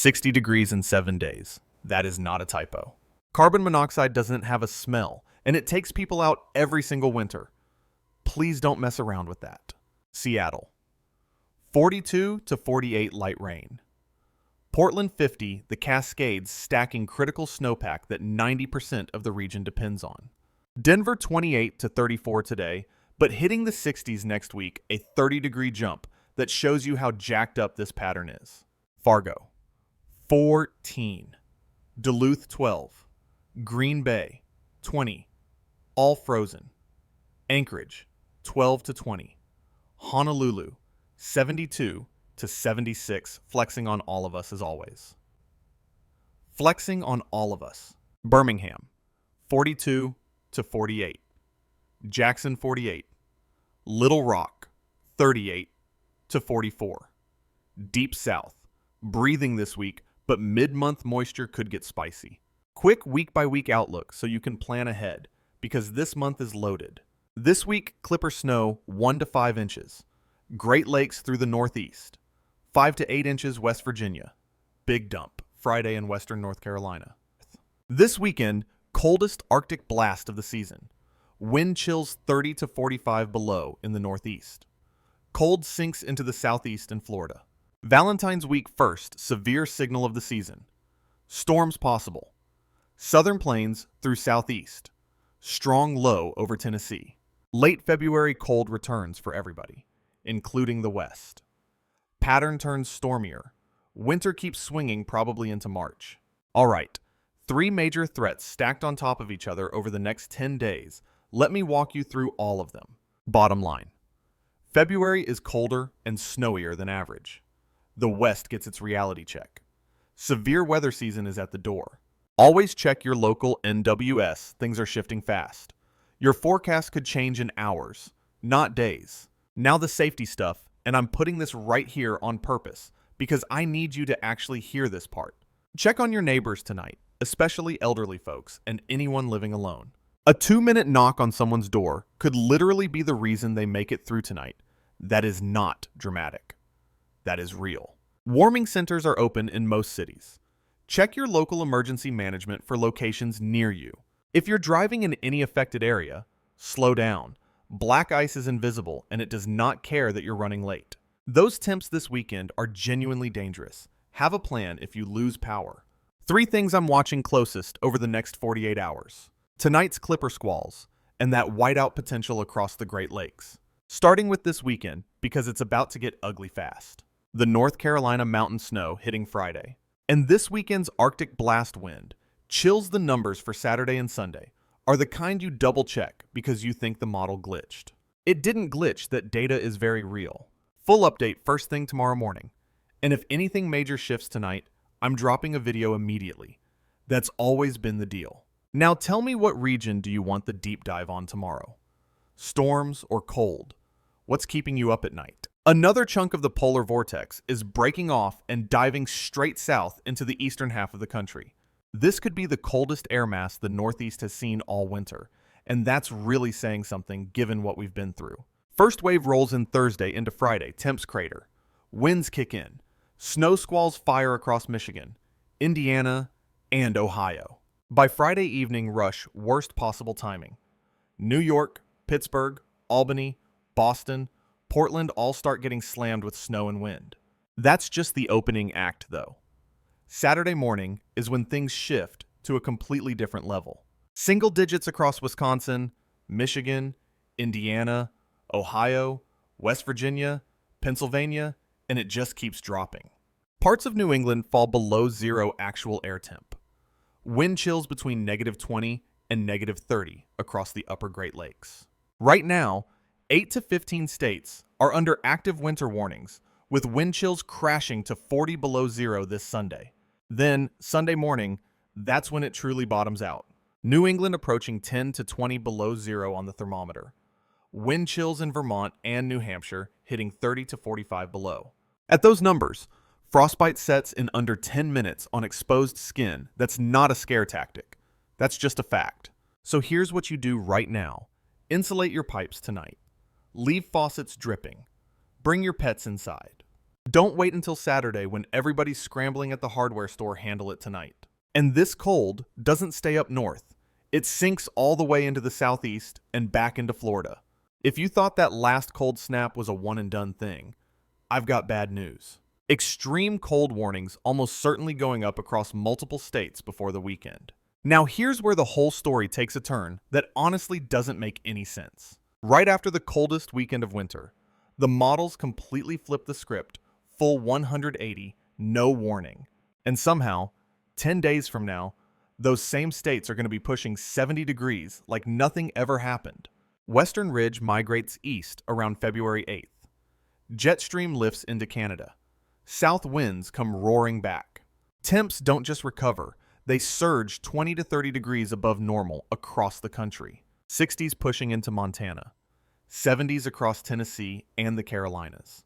60 degrees in 7 days. That is not a typo. Carbon monoxide doesn't have a smell, and it takes people out every single winter. Please don't mess around with that. Seattle, 42 to 48 light rain. Portland 50, the Cascades stacking critical snowpack that 90% of the region depends on. Denver 28 to 34 today, but hitting the 60s next week, a 30-degree jump that shows you how jacked up this pattern is. Fargo, 14. Duluth 12. Green Bay, 20. All frozen. Anchorage, 12 to 20. Honolulu, 72 to 76, flexing on all of us as always. Flexing on all of us. Birmingham, 42 to 48. Jackson, 48. Little Rock, 38 to 44. Deep South, breathing this week, but mid-month moisture could get spicy. Quick week-by-week outlook so you can plan ahead, because this month is loaded. This week, Clipper snow 1 to 5 inches. Great Lakes through the Northeast. 5 to 8 inches West Virginia. Big dump, Friday in western North Carolina. This weekend, coldest Arctic blast of the season. Wind chills 30 to 45 below in the Northeast. Cold sinks into the Southeast in Florida. Valentine's week first, severe signal of the season. Storms possible. Southern Plains through Southeast. Strong low over Tennessee. Late February cold returns for everybody, including the West. Pattern turns stormier. Winter keeps swinging probably into March. All right, 3 major threats stacked on top of each other over the next 10 days. Let me walk you through all of them. Bottom line. February is colder and snowier than average. The West gets its reality check. Severe weather season is at the door. Always check your local NWS. Things are shifting fast. Your forecast could change in hours, not days. Now the safety stuff, and I'm putting this right here on purpose because I need you to actually hear this part. Check on your neighbors tonight, especially elderly folks and anyone living alone. A 2-minute knock on someone's door could literally be the reason they make it through tonight. That is not dramatic. That is real. Warming centers are open in most cities. Check your local emergency management for locations near you. If you're driving in any affected area, slow down. Black ice is invisible and it does not care that you're running late. Those temps this weekend are genuinely dangerous. Have a plan if you lose power. 3 things I'm watching closest over the next 48 hours. Tonight's Clipper squalls and that whiteout potential across the Great Lakes. Starting with this weekend because it's about to get ugly fast. The North Carolina mountain snow hitting Friday. And this weekend's Arctic blast wind, chills the numbers for Saturday and Sunday, are the kind you double check because you think the model glitched. It didn't glitch, that data is very real. Full update first thing tomorrow morning. And if anything major shifts tonight, I'm dropping a video immediately. That's always been the deal. Now tell me, what region do you want the deep dive on tomorrow? Storms or cold? What's keeping you up at night? Another chunk of the polar vortex is breaking off and diving straight south into the eastern half of the country. This could be the coldest air mass the Northeast has seen all winter, and that's really saying something given what we've been through. First wave rolls in Thursday into Friday, temps crater. Winds kick in. Snow squalls fire across Michigan, Indiana, and Ohio. By Friday evening rush, worst possible timing. New York, Pittsburgh, Albany, Boston, Portland all start getting slammed with snow and wind. That's just the opening act, though. Saturday morning is when things shift to a completely different level. Single digits across Wisconsin, Michigan, Indiana, Ohio, West Virginia, Pennsylvania, and it just keeps dropping. Parts of New England fall below 0 actual air temp. Wind chills between -20 and -30 across the upper Great Lakes. Right now, 8 to 15 states are under active winter warnings, with wind chills crashing to 40 below 0 this Sunday. Then, Sunday morning, that's when it truly bottoms out. New England approaching 10 to 20 below 0 on the thermometer. Wind chills in Vermont and New Hampshire hitting 30 to 45 below. At those numbers, frostbite sets in under 10 minutes on exposed skin. That's not a scare tactic. That's just a fact. So here's what you do right now. Insulate your pipes tonight. Leave faucets dripping. Bring your pets inside. Don't wait until Saturday when everybody's scrambling at the hardware store. Handle it tonight. And this cold doesn't stay up north. It sinks all the way into the southeast and back into Florida. If you thought that last cold snap was a one-and-done thing, I've got bad news. Extreme cold warnings almost certainly going up across multiple states before the weekend. Now here's where the whole story takes a turn that honestly doesn't make any sense. Right after the coldest weekend of winter, the models completely flip the script, full 180, no warning. And somehow, 10 days from now, those same states are going to be pushing 70 degrees like nothing ever happened. Western Ridge migrates east around February 8th. Jet stream lifts into Canada. South winds come roaring back. Temps don't just recover, they surge 20 to 30 degrees above normal across the country. 60s pushing into Montana. 70s across Tennessee and the Carolinas.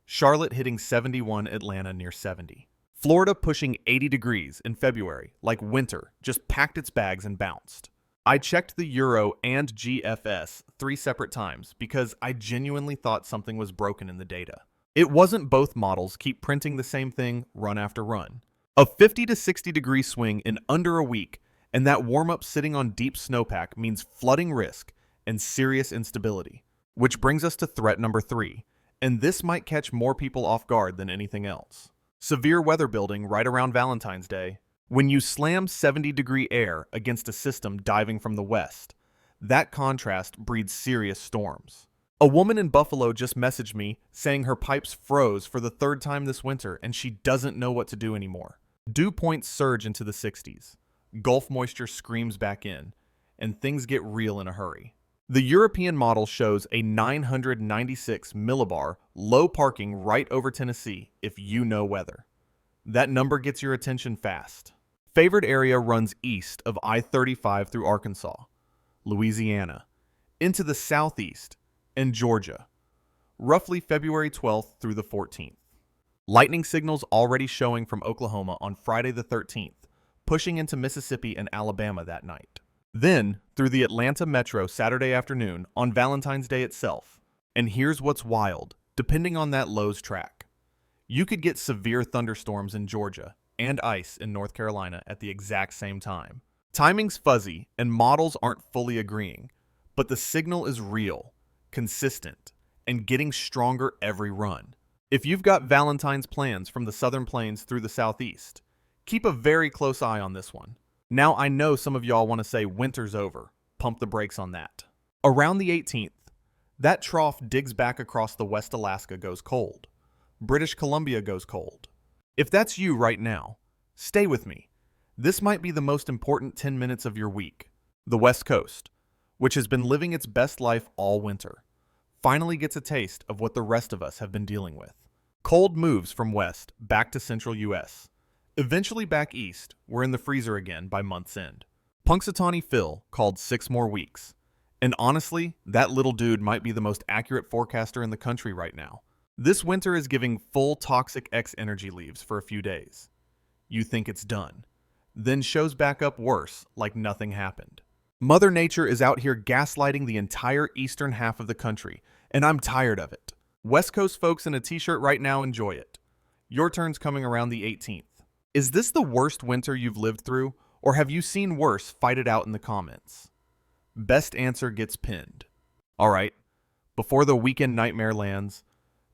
Charlotte hitting 71, Atlanta near 70. Florida pushing 80 degrees in February, like winter just packed its bags and bounced. I checked the Euro and GFS 3 separate times because I genuinely thought something was broken in the data. It wasn't both models keep printing the same thing run after run. A 50 to 60 degree swing in under a week, and that warm-up sitting on deep snowpack means flooding risk and serious instability. Which brings us to threat number 3, and this might catch more people off guard than anything else. Severe weather building right around Valentine's Day. When you slam 70-degree air against a system diving from the west, that contrast breeds serious storms. A woman in Buffalo just messaged me saying her pipes froze for the 3rd time this winter and she doesn't know what to do anymore. Dew points surge into the 60s. Gulf moisture screams back in, and things get real in a hurry. The European model shows a 996 millibar low parking right over Tennessee if you know weather. That number gets your attention fast. Favored area runs east of I-35 through Arkansas, Louisiana, into the southeast, and Georgia, roughly February 12th through the 14th. Lightning signals already showing from Oklahoma on Friday the 13th, pushing into Mississippi and Alabama that night. Then, through the Atlanta metro Saturday afternoon on Valentine's Day itself. And here's what's wild, depending on that low's track. You could get severe thunderstorms in Georgia and ice in North Carolina at the exact same time. Timing's fuzzy and models aren't fully agreeing, but the signal is real, consistent, and getting stronger every run. If you've got Valentine's plans from the southern plains through the southeast, keep a very close eye on this one. Now I know some of y'all want to say winter's over. Pump the brakes on that. Around the 18th, that trough digs back across the West Alaska goes cold. British Columbia goes cold. If that's you right now, stay with me. This might be the most important 10 minutes of your week. The West Coast, which has been living its best life all winter, finally gets a taste of what the rest of us have been dealing with. Cold moves from west back to central U.S. Eventually back east, we're in the freezer again by month's end. Punxsutawney Phil called 6 more weeks. And honestly, that little dude might be the most accurate forecaster in the country right now. This winter is giving full toxic X energy leaves for a few days. You think it's done. Then shows back up worse, like nothing happened. Mother Nature is out here gaslighting the entire eastern half of the country, and I'm tired of it. West Coast folks in a t-shirt right now, enjoy it. Your turn's coming around the 18th. Is this the worst winter you've lived through, or have you seen worse? Fight it out in the comments. Best answer gets pinned. Alright, before the weekend nightmare lands,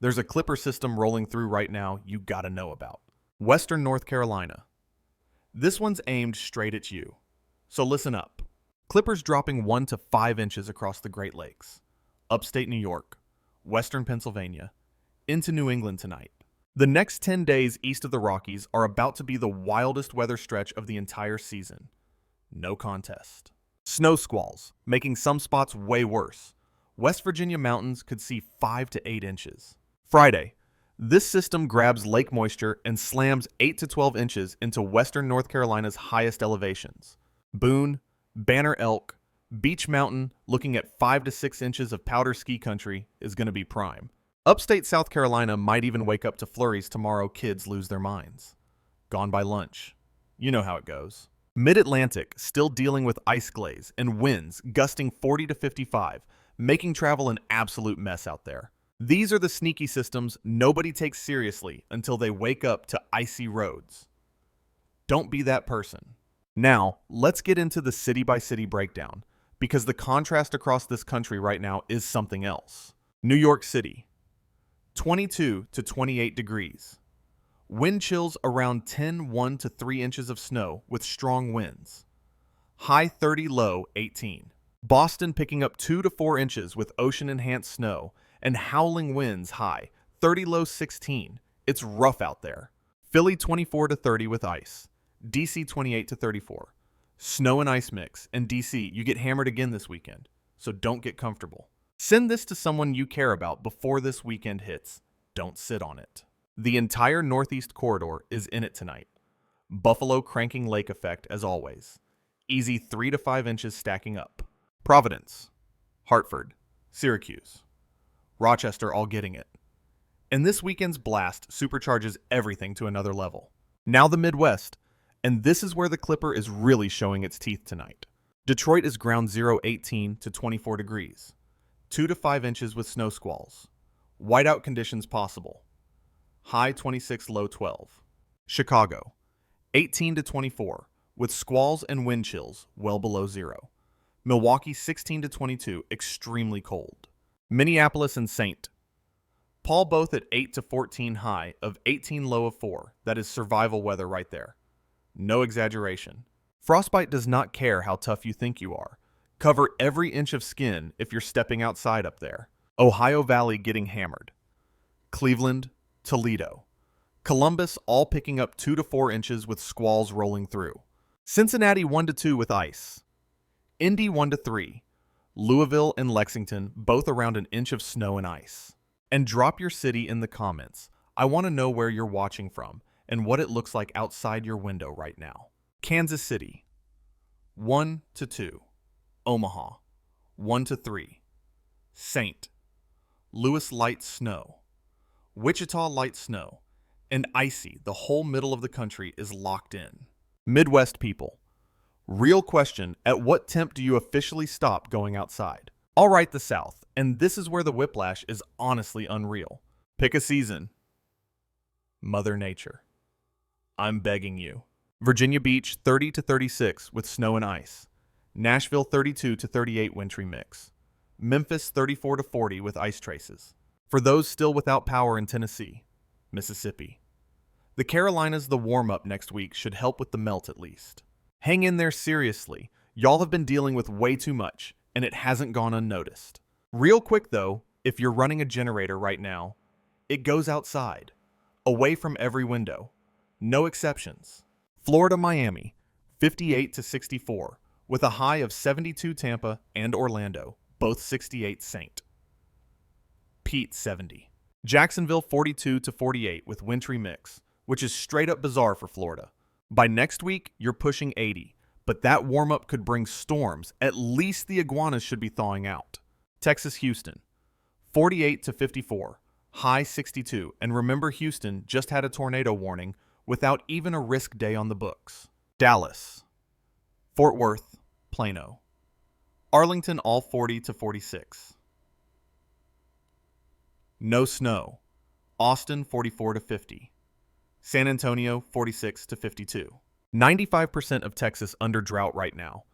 there's a clipper system rolling through right now you gotta know about. Western North Carolina. This one's aimed straight at you. So listen up. Clippers dropping 1 to 5 inches across the Great Lakes, upstate New York, western Pennsylvania, into New England tonight. The next 10 days east of the Rockies are about to be the wildest weather stretch of the entire season. No contest. Snow squalls, making some spots way worse. West Virginia mountains could see 5 to 8 inches. Friday, this system grabs lake moisture and slams 8 to 12 inches into western North Carolina's highest elevations. Boone, Banner Elk, Beach Mountain, looking at 5 to 6 inches of powder ski country, is going to be prime. Upstate South Carolina might even wake up to flurries tomorrow. Kids lose their minds. Gone by lunch. You know how it goes. Mid-Atlantic still dealing with ice glaze and winds gusting 40 to 55, making travel an absolute mess out there. These are the sneaky systems nobody takes seriously until they wake up to icy roads. Don't be that person. Now, let's get into the city-by-city breakdown, because the contrast across this country right now is something else. New York City, 22 to 28 degrees. Wind chills around 1 to 3 inches of snow with strong winds. High 30, low 18. Boston picking up 2 to 4 inches with ocean-enhanced snow and howling winds, high 30, low 16. It's rough out there. Philly 24 to 30 with ice. DC 28 to 34. Snow and ice mix, and DC, you get hammered again this weekend, so don't get comfortable. Send this to someone you care about before this weekend hits. Don't sit on it. The entire Northeast corridor is in it tonight. Buffalo cranking lake effect as always. Easy 3 to 5 inches stacking up. Providence, Hartford, Syracuse, Rochester all getting it. And this weekend's blast supercharges everything to another level. Now the Midwest, and this is where the Clipper is really showing its teeth tonight. Detroit is ground zero 18 to 24 degrees. 2 to 5 inches with snow squalls. Whiteout conditions possible. High 26, low 12. Chicago, 18 to 24, with squalls and wind chills well below zero. Milwaukee, 16 to 22, extremely cold. Minneapolis and St. Paul both at 8 to 14 high of 18, low of 4. That is survival weather right there. No exaggeration. Frostbite does not care how tough you think you are. Cover every inch of skin if you're stepping outside up there. Ohio Valley getting hammered. Cleveland, Toledo. Columbus all picking up 2 to 4 inches with squalls rolling through. Cincinnati 1 to 2 with ice. Indy 1 to 3. Louisville and Lexington both around an inch of snow and ice. And drop your city in the comments. I want to know where you're watching from and what it looks like outside your window right now. Kansas City, 1 to 2. Omaha, 1 to 3. St. Louis light snow. Wichita light snow. And icy, the whole middle of the country is locked in. Midwest people. Real question, at what temp do you officially stop going outside? All right, the South, and this is where the whiplash is honestly unreal. Pick a season. Mother Nature. I'm begging you. Virginia Beach, 30 to 36 with snow and ice. Nashville, 32 to 38 wintry mix. Memphis, 34 to 40 with ice traces. For those still without power in Tennessee, Mississippi. The Carolinas, the warm-up next week should help with the melt at least. Hang in there seriously. Y'all have been dealing with way too much, and it hasn't gone unnoticed. Real quick though, if you're running a generator right now, it goes outside, away from every window. No exceptions. Florida, Miami, 58 to 64, with a high of 72 Tampa and Orlando, both 68 St. Pete, 70. Jacksonville, 42 to 48 with wintry mix, which is straight up bizarre for Florida. By next week, you're pushing 80, but that warm-up could bring storms. At least the iguanas should be thawing out. Texas, Houston, 48 to 54, high 62, and remember Houston just had a tornado warning without even a risk day on the books. Dallas, Fort Worth, Plano. Arlington, all 40 to 46. No snow. Austin, 44 to 50. San Antonio, 46 to 52. 95% of Texas under drought right now.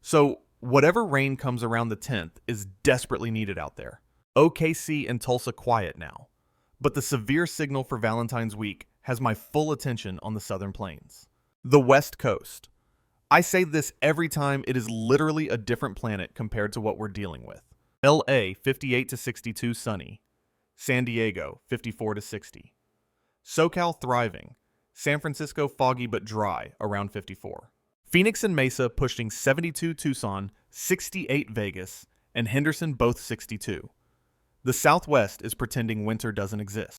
So whatever rain comes around the 10th is desperately needed out there. OKC and Tulsa quiet now. But the severe signal for Valentine's week has my full attention on the Southern Plains. The West Coast. I say this every time, it is literally a different planet compared to what we're dealing with. LA, 58 to 62 sunny. San Diego, 54 to 60. SoCal thriving. San Francisco foggy but dry, around 54. Phoenix and Mesa pushing 72 Tucson, 68 Vegas, and Henderson both 62. The Southwest is pretending winter doesn't exist.